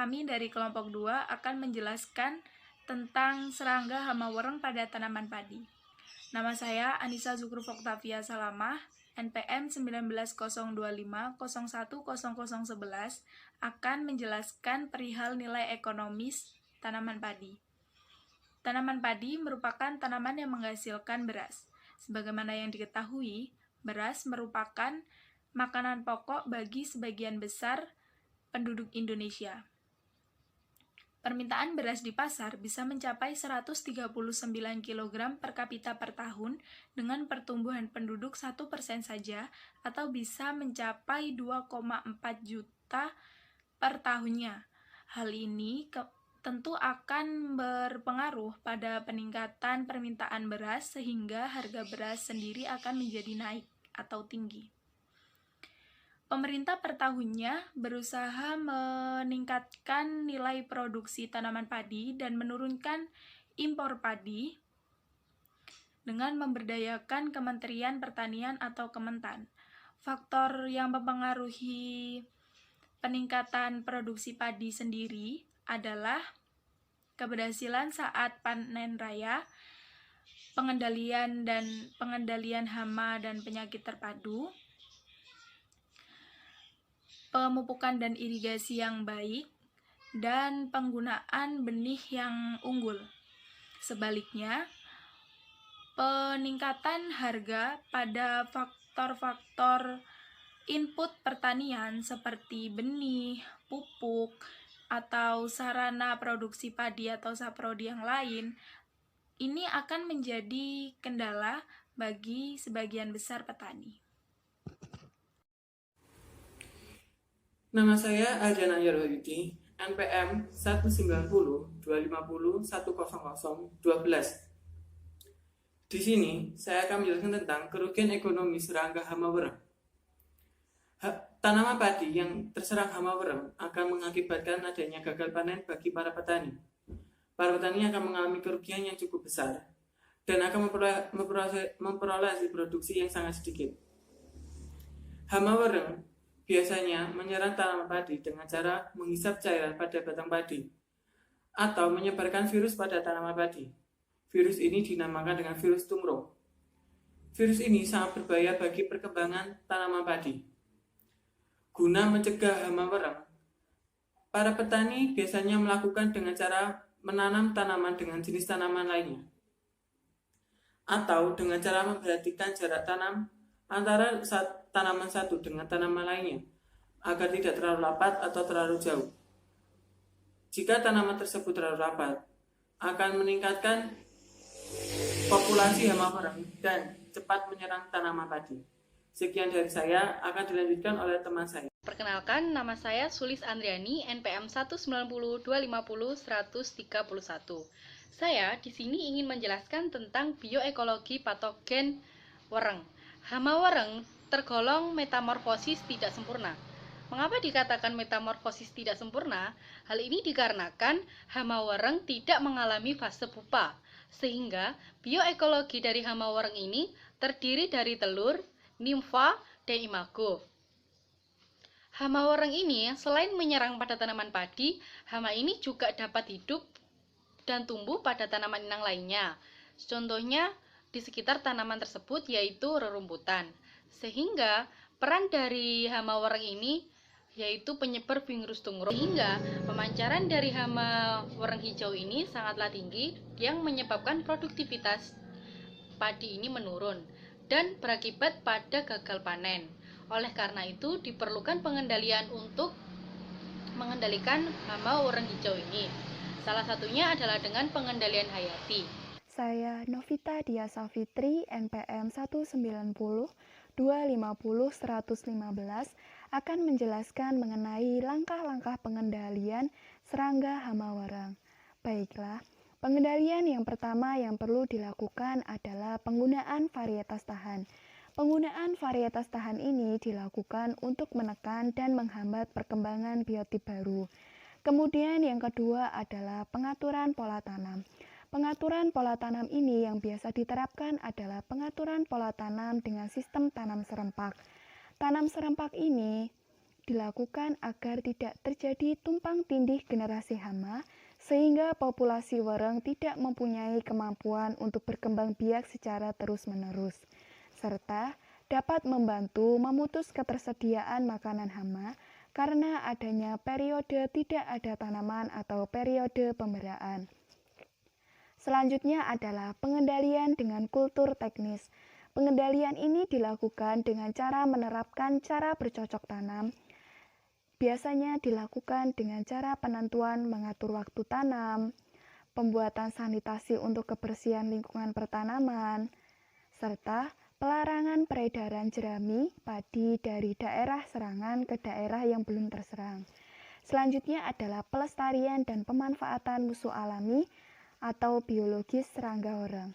kami dari kelompok 2 akan menjelaskan tentang serangga hama wereng pada tanaman padi. Nama saya Anissa Zukruf Oktavia Salamah, NPM 19.025.01.0011 akan menjelaskan perihal nilai ekonomis tanaman padi. Tanaman padi merupakan tanaman yang menghasilkan beras. Sebagaimana yang diketahui, beras merupakan makanan pokok bagi sebagian besar penduduk Indonesia. Permintaan beras di pasar bisa mencapai 139 kg per kapita per tahun dengan pertumbuhan penduduk 1% saja atau bisa mencapai 2,4 juta per tahunnya. Hal ini tentu akan berpengaruh pada peningkatan permintaan beras sehingga harga beras sendiri akan menjadi naik atau tinggi. Pemerintah per tahunnya berusaha meningkatkan nilai produksi tanaman padi dan menurunkan impor padi dengan memberdayakan Kementerian Pertanian atau Kementan. Faktor yang mempengaruhi peningkatan produksi padi sendiri adalah keberhasilan saat panen raya, pengendalian hama dan penyakit terpadu, pemupukan dan irigasi yang baik, dan penggunaan benih yang unggul. Sebaliknya, peningkatan harga pada faktor-faktor input pertanian seperti benih, pupuk, atau sarana produksi padi atau saprodi yang lain, ini akan menjadi kendala bagi sebagian besar petani. Nama saya Adriana Yarwayudi, NPM 190-250-100-12. Di sini, saya akan menjelaskan tentang kerugian ekonomi serangga hama wereng. Tanaman padi yang terserang hama wereng akan mengakibatkan adanya gagal panen bagi para petani. Para petani akan mengalami kerugian yang cukup besar dan akan memperoleh hasil produksi yang sangat sedikit. Hama wereng biasanya menyerang tanaman padi dengan cara menghisap cairan pada batang padi atau menyebarkan virus pada tanaman padi. Virus ini dinamakan dengan virus tumrong. Virus ini sangat berbahaya bagi perkembangan tanaman padi. Guna mencegah hama wereng, para petani biasanya melakukan dengan cara menanam tanaman dengan jenis tanaman lainnya, atau dengan cara memperhatikan jarak tanam antara tanaman satu dengan tanaman lainnya, agar tidak terlalu rapat atau terlalu jauh. Jika tanaman tersebut terlalu rapat, akan meningkatkan populasi hama wereng dan cepat menyerang tanaman padi. Sekian dari saya, akan dilanjutkan oleh teman saya. Perkenalkan, nama saya Sulis Andriani, NPM 190-250-131. Saya di sini ingin menjelaskan tentang bioekologi patogen wereng. Hama wereng tergolong metamorfosis tidak sempurna. Mengapa dikatakan metamorfosis tidak sempurna? Hal ini dikarenakan hama wereng tidak mengalami fase pupa, sehingga bioekologi dari hama wereng ini terdiri dari telur, nimfa, dan imago. Hama wereng ini selain menyerang pada tanaman padi, hama ini juga dapat hidup dan tumbuh pada tanaman inang lainnya. Contohnya di sekitar tanaman tersebut yaitu rerumputan. Sehingga peran dari hama wereng ini yaitu penyebar virus tumrong. Sehingga pemancaran dari hama wereng hijau ini sangatlah tinggi yang menyebabkan produktivitas padi ini menurun dan berakibat pada gagal panen. Oleh karena itu diperlukan pengendalian untuk mengendalikan hama wereng hijau ini. Salah satunya adalah dengan pengendalian hayati. Saya Novita Dia Safitri, NPM 190-250-115 akan menjelaskan mengenai langkah-langkah pengendalian serangga hama wereng. Baiklah, pengendalian yang pertama yang perlu dilakukan adalah penggunaan varietas tahan. Penggunaan varietas tahan ini dilakukan untuk menekan dan menghambat perkembangan biotip baru. Kemudian yang kedua adalah pengaturan pola tanam. Pengaturan pola tanam ini yang biasa diterapkan adalah pengaturan pola tanam dengan sistem tanam serempak. Tanam serempak ini dilakukan agar tidak terjadi tumpang tindih generasi hama, sehingga populasi wereng tidak mempunyai kemampuan untuk berkembang biak secara terus-menerus, serta dapat membantu memutus ketersediaan makanan hama karena adanya periode tidak ada tanaman atau periode pemberaan. Selanjutnya adalah pengendalian dengan kultur teknis. Pengendalian ini dilakukan dengan cara menerapkan cara bercocok tanam. Biasanya dilakukan dengan cara penentuan mengatur waktu tanam, pembuatan sanitasi untuk kebersihan lingkungan pertanaman, serta pelarangan peredaran jerami padi dari daerah serangan ke daerah yang belum terserang. Selanjutnya adalah pelestarian dan pemanfaatan musuh alami atau biologis serangga wereng.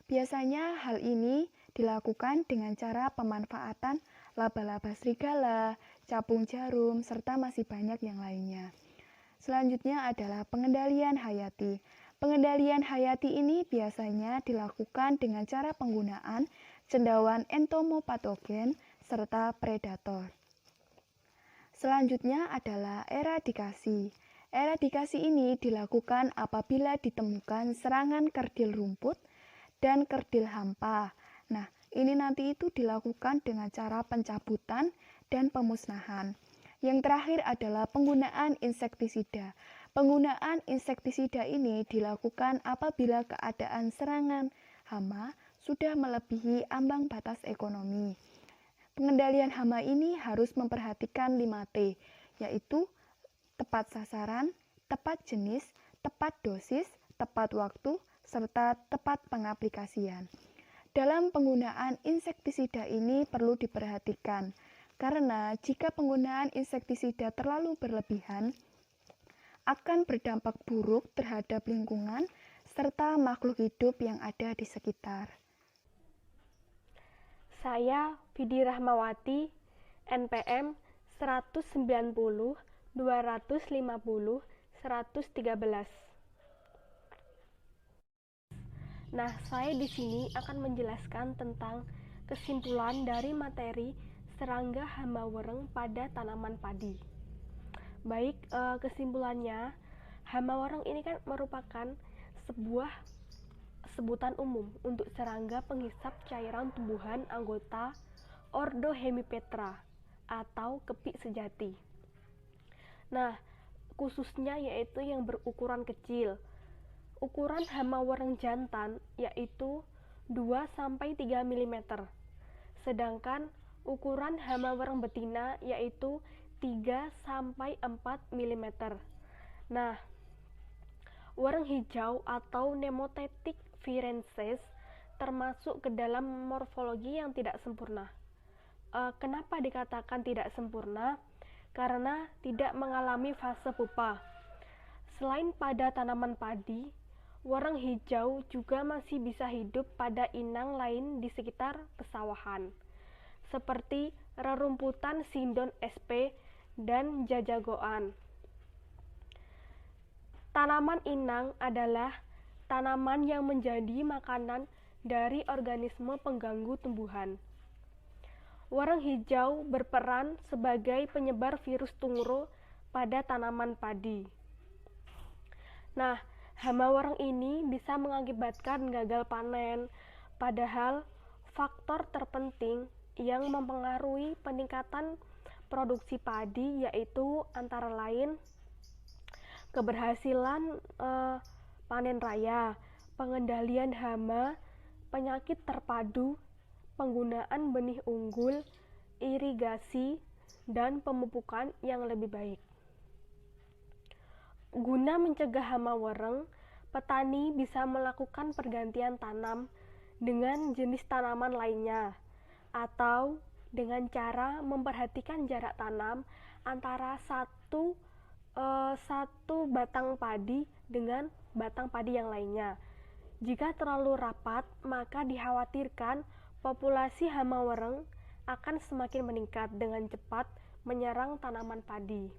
Biasanya hal ini dilakukan dengan cara pemanfaatan laba-laba serigala, capung jarum, serta masih banyak yang lainnya. Selanjutnya adalah pengendalian hayati. Pengendalian hayati ini biasanya dilakukan dengan cara penggunaan cendawan entomopatogen serta predator. Selanjutnya adalah eradikasi. Eradikasi ini dilakukan apabila ditemukan serangan kerdil rumput dan kerdil hampa. Nah, ini nanti itu dilakukan dengan cara pencabutan dan pemusnahan. Yang terakhir adalah penggunaan insektisida. Penggunaan insektisida ini dilakukan apabila keadaan serangan hama sudah melebihi ambang batas ekonomi. Pengendalian hama ini harus memperhatikan 5T, yaitu tepat sasaran, tepat jenis, tepat dosis, tepat waktu, serta tepat pengaplikasian. Dalam penggunaan insektisida ini perlu diperhatikan, karena jika penggunaan insektisida terlalu berlebihan, akan berdampak buruk terhadap lingkungan serta makhluk hidup yang ada di sekitar. Saya Vidi Rahmawati, NPM 190 250 113. Nah, saya di sini akan menjelaskan tentang kesimpulan dari materi serangga hama wereng pada tanaman padi. Baik, kesimpulannya, hama wereng ini kan merupakan sebuah sebutan umum untuk serangga penghisap cairan tumbuhan anggota ordo Hemipetra atau kepik sejati. Nah, khususnya yaitu yang berukuran kecil. Ukuran hama wereng jantan yaitu 2-3 mm, sedangkan ukuran hama wereng betina yaitu 3-4 mm. Nah, wereng hijau atau Nemothetic virensis termasuk ke dalam morfologi yang tidak sempurna. Kenapa dikatakan tidak sempurna? Karena tidak mengalami fase pupa. Selain pada tanaman padi, wereng hijau juga masih bisa hidup pada inang lain di sekitar pesawahan, seperti rerumputan Sindon sp dan jajagoan. Tanaman inang adalah tanaman yang menjadi makanan dari organisme pengganggu tumbuhan. Wereng hijau berperan sebagai penyebar virus tungro pada tanaman padi. Nah, hama wereng ini bisa mengakibatkan gagal panen, padahal faktor terpenting yang mempengaruhi peningkatan produksi padi yaitu antara lain keberhasilan panen raya, pengendalian hama, penyakit terpadu, penggunaan benih unggul, irigasi, dan pemupukan yang lebih baik. Guna mencegah hama wereng, petani bisa melakukan pergantian tanam dengan jenis tanaman lainnya, atau dengan cara memperhatikan jarak tanam antara satu batang padi dengan batang padi yang lainnya. Jika terlalu rapat, maka dikhawatirkan populasi hama wereng akan semakin meningkat dengan cepat menyerang tanaman padi.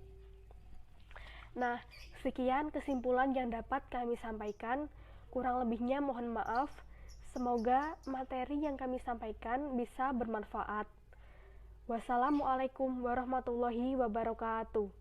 Nah, sekian kesimpulan yang dapat kami sampaikan. Kurang lebihnya mohon maaf. Semoga materi yang kami sampaikan bisa bermanfaat. Wassalamualaikum warahmatullahi wabarakatuh.